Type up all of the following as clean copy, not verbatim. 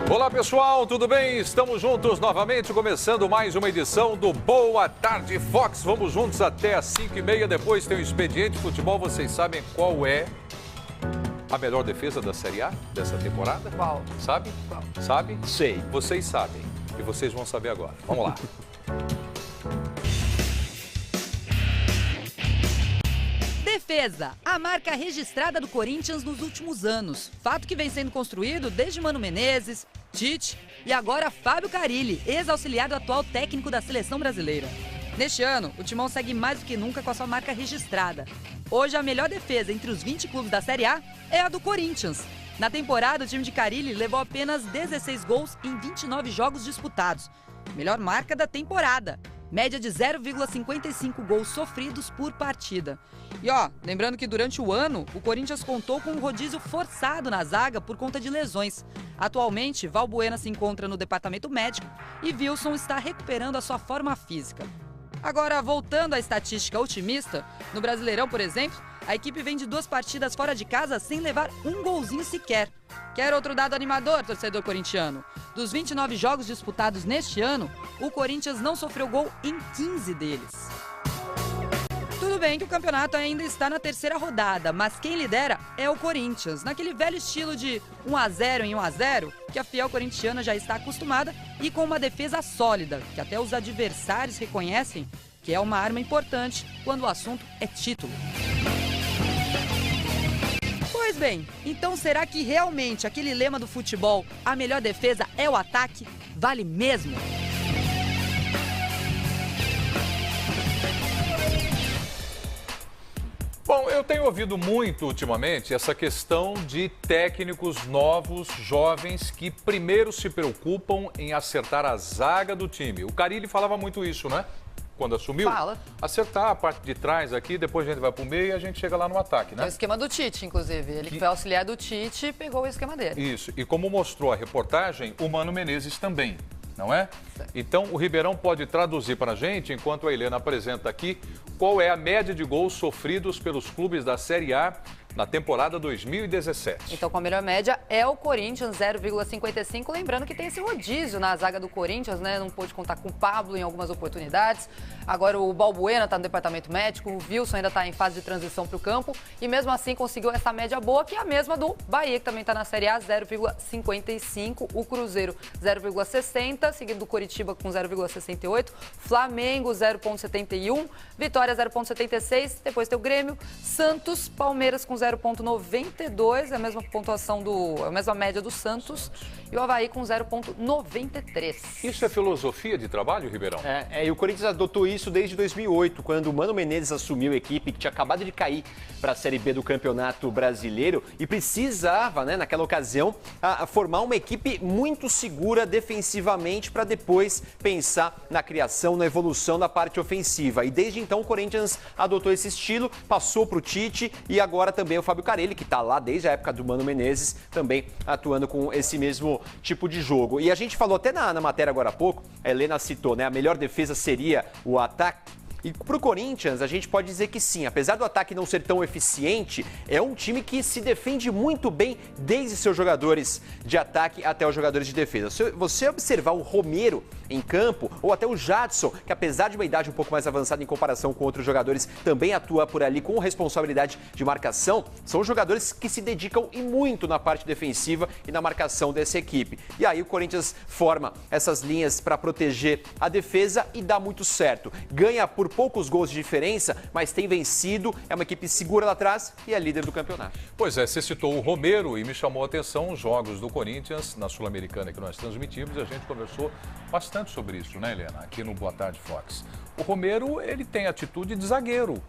Olá pessoal, tudo bem? Estamos juntos novamente, começando mais uma edição do Boa Tarde Fox. Vamos juntos até às 5h30, depois tem o Expediente Futebol. Vocês sabem qual é a melhor defesa da Série A dessa temporada? Qual? Sabe? Qual? Sabe? Sei. Vocês sabem e vocês vão saber agora. Vamos lá. Defesa, a marca registrada do Corinthians nos últimos anos. Fato que vem sendo construído desde Mano Menezes, Tite e agora Fábio Carille, ex-auxiliar do atual técnico da seleção brasileira. Neste ano, o Timão segue mais do que nunca com a sua marca registrada. Hoje, a melhor defesa entre os 20 clubes da Série A é a do Corinthians. Na temporada, o time de Carille levou apenas 16 gols em 29 jogos disputados. Melhor marca da temporada. Média de 0,55 gols sofridos por partida. E lembrando que durante o ano, o Corinthians contou com um rodízio forçado na zaga por conta de lesões. Atualmente, Valbuena se encontra no departamento médico e Wilson está recuperando a sua forma física. Agora, voltando à estatística otimista, no Brasileirão, por exemplo, a equipe vem de 2 partidas fora de casa sem levar um golzinho sequer. Quer outro dado animador, torcedor corintiano? Dos 29 jogos disputados neste ano, o Corinthians não sofreu gol em 15 deles. Tudo bem que o campeonato ainda está na 3ª rodada, mas quem lidera é o Corinthians, naquele velho estilo de 1-0 em 1-0, que a fiel corintiana já está acostumada, e com uma defesa sólida, que até os adversários reconhecem que é uma arma importante quando o assunto é título. Pois bem, então será que realmente aquele lema do futebol, a melhor defesa é o ataque, vale mesmo? Bom, eu tenho ouvido muito ultimamente essa questão de técnicos novos, jovens, que primeiro se preocupam em acertar a zaga do time. O Carille falava muito isso, né? Quando assumiu, Fala. acertar a parte de trás aqui, depois a gente vai pro meio e a gente chega lá no ataque, né? É o esquema do Tite, inclusive. Ele que foi auxiliar do Tite, pegou o esquema dele. Isso, e como mostrou a reportagem, o Mano Menezes também, não é? Então, o Ribeirão pode traduzir para a gente, enquanto a Helena apresenta aqui, qual é a média de gols sofridos pelos clubes da Série A na temporada 2017. Então, com a melhor média é o Corinthians, 0,55. Lembrando que tem esse rodízio na zaga do Corinthians, né? Não pôde contar com o Pablo em algumas oportunidades. Agora o Valbuena está no departamento médico, o Wilson ainda está em fase de transição para o campo. E mesmo assim conseguiu essa média boa, que é a mesma do Bahia, que também está na Série A, 0,55. O Cruzeiro, 0,60. Seguido do Coritiba com 0,68. Flamengo, 0,71. Vitória, 0,76. Depois tem o Grêmio. Santos, Palmeiras com 0,92, a mesma pontuação a mesma média do Santos, e o Avaí com 0,93. Isso é filosofia de trabalho, Ribeirão? E o Corinthians adotou isso desde 2008, quando o Mano Menezes assumiu a equipe que tinha acabado de cair para a Série B do Campeonato Brasileiro e precisava, né, naquela ocasião, formar uma equipe muito segura defensivamente para depois pensar na criação, na evolução da parte ofensiva. E desde então o Corinthians adotou esse estilo, passou para o Tite e agora também o Fábio Carille, que está lá desde a época do Mano Menezes, também atuando com esse mesmo tipo de jogo. E a gente falou até na matéria agora há pouco, a Helena citou, né? A melhor defesa seria o ataque. E para o Corinthians, a gente pode dizer que sim, apesar do ataque não ser tão eficiente, é um time que se defende muito bem desde seus jogadores de ataque até os jogadores de defesa. Se você observar o Romero em campo, ou até o Jadson, que apesar de uma idade um pouco mais avançada em comparação com outros jogadores, também atua por ali com responsabilidade de marcação, são jogadores que se dedicam e muito na parte defensiva e na marcação dessa equipe. E aí o Corinthians forma essas linhas para proteger a defesa e dá muito certo. Ganha por poucos gols de diferença, mas tem vencido, é uma equipe segura lá atrás e é líder do campeonato. Pois é, você citou o Romero e me chamou a atenção os jogos do Corinthians na Sul-Americana que nós transmitimos e a gente conversou bastante sobre isso, né, Helena, aqui no Boa Tarde Fox. O Romero, ele tem atitude de zagueiro,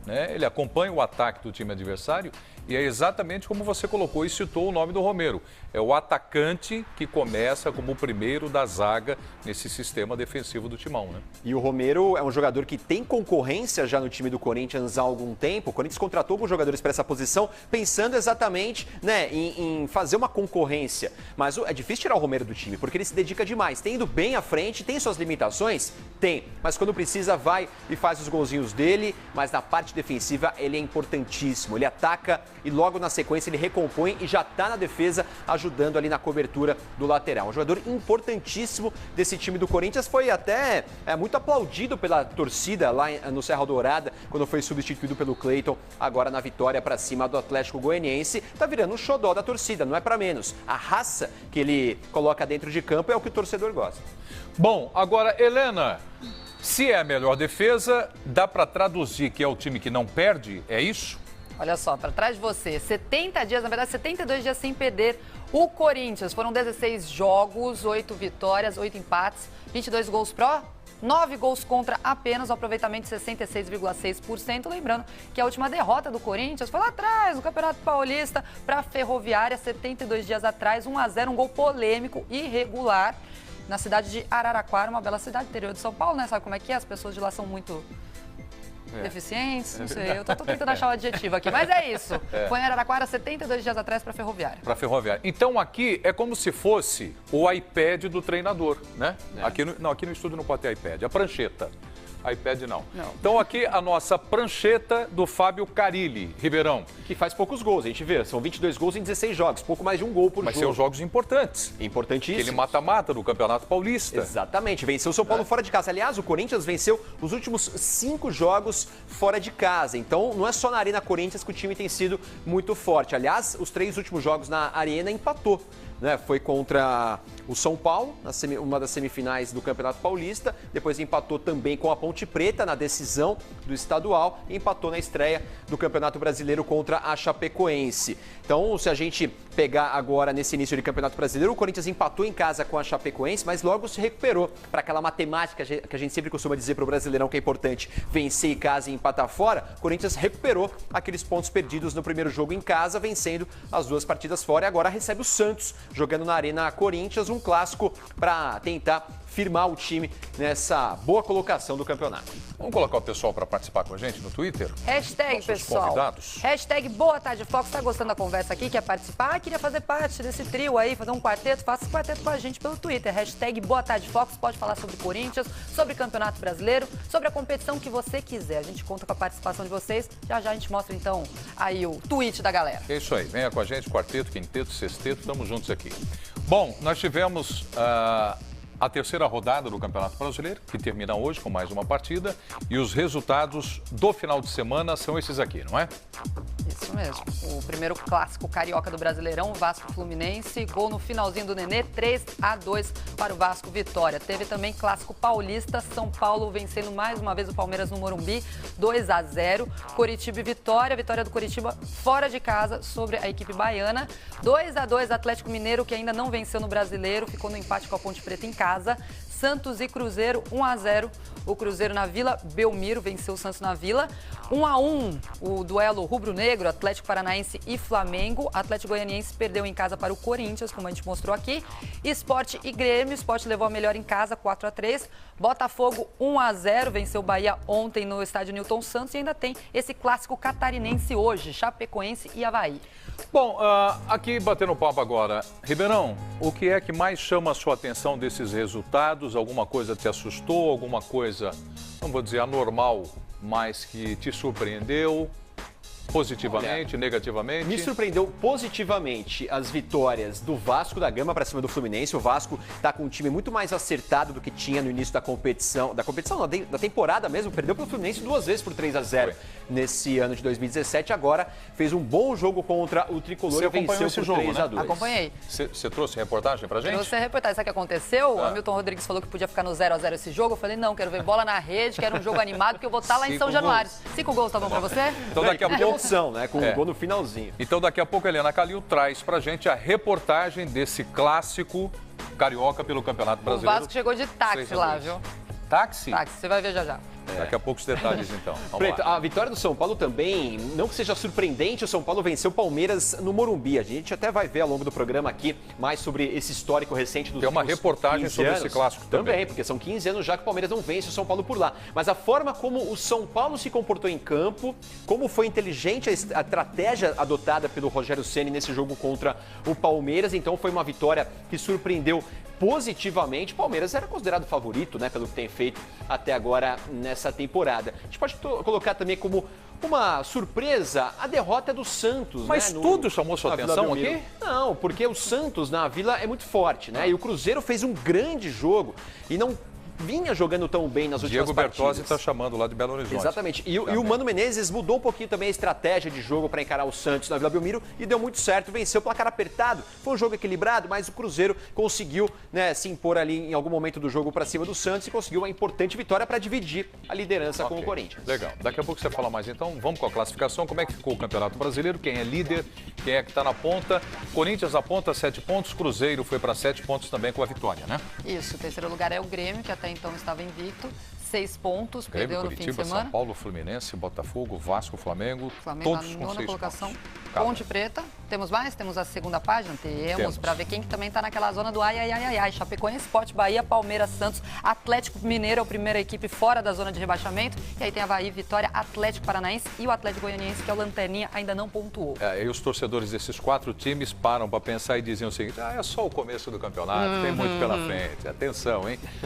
né? Ele acompanha o ataque do time adversário e é exatamente como você colocou e citou o nome do Romero. É o atacante que começa como o primeiro da zaga nesse sistema defensivo do Timão, né? E o Romero é um jogador que tem concorrência já no time do Corinthians há algum tempo. O Corinthians contratou alguns jogadores para essa posição, pensando exatamente, né, em fazer uma concorrência. Mas é difícil tirar o Romero do time, porque ele se dedica demais. Tem ido bem à frente, tem suas limitações? Tem. Mas quando precisa, vai e faz os golzinhos dele. Mas na parte parte defensiva ele é importantíssimo. Ele ataca e logo na sequência ele recompõe e já está na defesa, ajudando ali na cobertura do lateral. Um jogador importantíssimo desse time do Corinthians, foi até muito aplaudido pela torcida lá no Serra Dourada, quando foi substituído pelo Cleiton, agora na vitória para cima do Atlético Goianiense. Tá virando um xodó da torcida, não é para menos. A raça que ele coloca dentro de campo é o que o torcedor gosta. Bom, agora, Helena, se é a melhor defesa, dá para traduzir que é o time que não perde, é isso? Olha só, para trás de você, 70 dias, na verdade 72 dias sem perder o Corinthians. Foram 16 jogos, 8 vitórias, 8 empates, 22 gols pró, 9 gols contra apenas, um aproveitamento de 66,6%. Lembrando que a última derrota do Corinthians foi lá atrás, no Campeonato Paulista, para a Ferroviária, 72 dias atrás, 1-0, um gol polêmico, irregular, na cidade de Araraquara, uma bela cidade interior de São Paulo, né? Sabe como é que é? As pessoas de lá são muito deficientes, não sei, eu tô tentando achar o adjetivo aqui, mas é isso. Foi em Araraquara 72 dias atrás para a Ferroviária. Para a Ferroviária. Então aqui é como se fosse o iPad do treinador, né? Aqui no estúdio não pode ter iPad, a prancheta. iPad não. Então aqui a nossa prancheta do Fábio Carilli, Ribeirão. Que faz poucos gols, a gente vê, são 22 gols em 16 jogos, pouco mais de um gol por jogo. Mas são jogos importantes. Importantíssimo. Aquele mata-mata do Campeonato Paulista. Exatamente, venceu o São Paulo fora de casa. Aliás, o Corinthians venceu os últimos 5 jogos fora de casa. Então, não é só na Arena Corinthians que o time tem sido muito forte. Aliás, os 3 últimos jogos na Arena empatou. Foi contra o São Paulo, uma das semifinais do Campeonato Paulista, depois empatou também com a Ponte Preta na decisão do estadual e empatou na estreia do Campeonato Brasileiro contra a Chapecoense. Então, se a gente pegar agora nesse início de Campeonato Brasileiro, o Corinthians empatou em casa com a Chapecoense, mas logo se recuperou para aquela matemática que a gente sempre costuma dizer para o Brasileirão que é importante vencer em casa e empatar fora. O Corinthians recuperou aqueles pontos perdidos no primeiro jogo em casa, vencendo as 2 partidas fora, e agora recebe o Santos jogando na Arena Corinthians, um clássico para tentar firmar o time nessa boa colocação do campeonato. Vamos colocar o pessoal para participar com a gente no Twitter? Hashtag, nossos pessoal. Convidados. Hashtag Boa Tarde Fox. Tá gostando da conversa aqui? Quer participar? Queria fazer parte desse trio aí, fazer um quarteto? Faça esse quarteto com a gente pelo Twitter. Hashtag Boa Tarde Fox. Pode falar sobre Corinthians, sobre Campeonato Brasileiro, sobre a competição que você quiser. A gente conta com a participação de vocês. Já já a gente mostra, então, aí o tweet da galera. É isso aí. Venha com a gente, quarteto, quinteto, sexteto. Estamos juntos aqui. Bom, nós tivemos a terceira rodada do Campeonato Brasileiro, que termina hoje com mais uma partida. E os resultados do final de semana são esses aqui, não é? Isso mesmo. O primeiro clássico carioca do Brasileirão, Vasco Fluminense. Gol no finalzinho do Nenê, 3-2 para o Vasco, vitória. Teve também clássico paulista, São Paulo vencendo mais uma vez o Palmeiras no Morumbi, 2-0. Coritiba e vitória do Coritiba fora de casa sobre a equipe baiana. 2-2, Atlético Mineiro, que ainda não venceu no Brasileiro, ficou no empate com a Ponte Preta em casa. Santos e Cruzeiro, 1-0. O Cruzeiro na Vila Belmiro venceu o Santos na Vila. 1-1, o duelo rubro-negro, Atlético Paranaense e Flamengo. Atlético Goianiense perdeu em casa para o Corinthians, como a gente mostrou aqui. Sport e Grêmio, Sport levou a melhor em casa, 4-3. Botafogo, 1-0, venceu o Bahia ontem no estádio Newton Santos. E ainda tem esse clássico catarinense hoje, Chapecoense e Avaí. Bom, aqui batendo papo agora. Ribeirão, o que é que mais chama a sua atenção desses resultados? Alguma coisa te assustou? Alguma coisa, não vou dizer anormal, mas que te surpreendeu? Positivamente, negativamente? Me surpreendeu positivamente as vitórias do Vasco da Gama para cima do Fluminense. O Vasco está com um time muito mais acertado do que tinha no início da competição, da temporada mesmo. Perdeu para o Fluminense 2 vezes por 3-0 nesse ano de 2017. Agora fez um bom jogo contra o Tricolor e venceu por 3-2. Né? Acompanhei. Você trouxe reportagem para gente? Trouxe a reportagem. Sabe o que aconteceu? O Hamilton Rodrigues falou que podia ficar no 0-0 esse jogo. Eu falei, não, quero ver bola na rede, quero um jogo animado, porque eu vou estar lá em São Januário. 5 gols, tá bom para você? Então daqui a pouco... né? Com um gol no finalzinho. Então daqui a pouco a Helena Calil traz pra gente a reportagem desse clássico carioca pelo Campeonato Brasileiro. O Vasco chegou de táxi lá, viu? Táxi? Táxi, você vai ver já já. Daqui a pouco os detalhes, então. Preto, a vitória do São Paulo também, não que seja surpreendente, o São Paulo venceu o Palmeiras no Morumbi. A gente até vai ver ao longo do programa aqui mais sobre esse histórico recente dos últimos 15 anos. Tem uma reportagem sobre esse clássico também. Porque são 15 anos já que o Palmeiras não vence o São Paulo por lá. Mas a forma como o São Paulo se comportou em campo, como foi inteligente a estratégia adotada pelo Rogério Ceni nesse jogo contra o Palmeiras, então foi uma vitória que surpreendeu positivamente. O Palmeiras era considerado favorito, né, pelo que tem feito até agora nessa temporada. A gente pode colocar também como Uma surpresa, a derrota do Santos. Mas né, tudo chamou sua na Vila atenção Belmiro. aqui? Não, porque o Santos na Vila é muito forte, né? E o Cruzeiro fez um grande jogo e não vinha jogando tão bem nas últimas Diego partidas. Bertozzi está chamando lá de Belo Horizonte. Exatamente. E o Mano Menezes mudou um pouquinho também a estratégia de jogo para encarar o Santos na Vila Belmiro e deu muito certo. Venceu o placar apertado. Foi um jogo equilibrado, mas o Cruzeiro conseguiu, né, se impor ali em algum momento do jogo para cima do Santos e conseguiu uma importante vitória para dividir a liderança com o Corinthians. Legal. Daqui a pouco você fala mais. Então, vamos com a classificação. Como é que ficou o Campeonato Brasileiro? Quem é líder? Quem é que está na ponta? Corinthians na ponta, 7 pontos. Cruzeiro foi para 7 pontos também com a vitória, né? Isso, o terceiro lugar é o Grêmio, que até então estava invicto. 6 pontos, Grêmio, perdeu no fim Curitiba, de semana. São Paulo, Fluminense, Botafogo, Vasco, Flamengo, Flamengo todos na com nona 6 colocação. pontos. Cada. Ponte Preta. Temos mais? Temos a segunda página? Temos. Para ver quem que também está naquela zona do ai, ai, ai, ai, ai. Chapecoense, Sport, Bahia, Palmeiras, Santos, Atlético Mineiro é a primeira equipe fora da zona de rebaixamento. E aí tem Avaí, Vitória, Atlético Paranaense e o Atlético Goianiense, que é o lanterninha, ainda não pontuou. E os torcedores desses 4 times param para pensar e diziam o seguinte: é só o começo do campeonato, tem muito pela frente. Atenção, hein?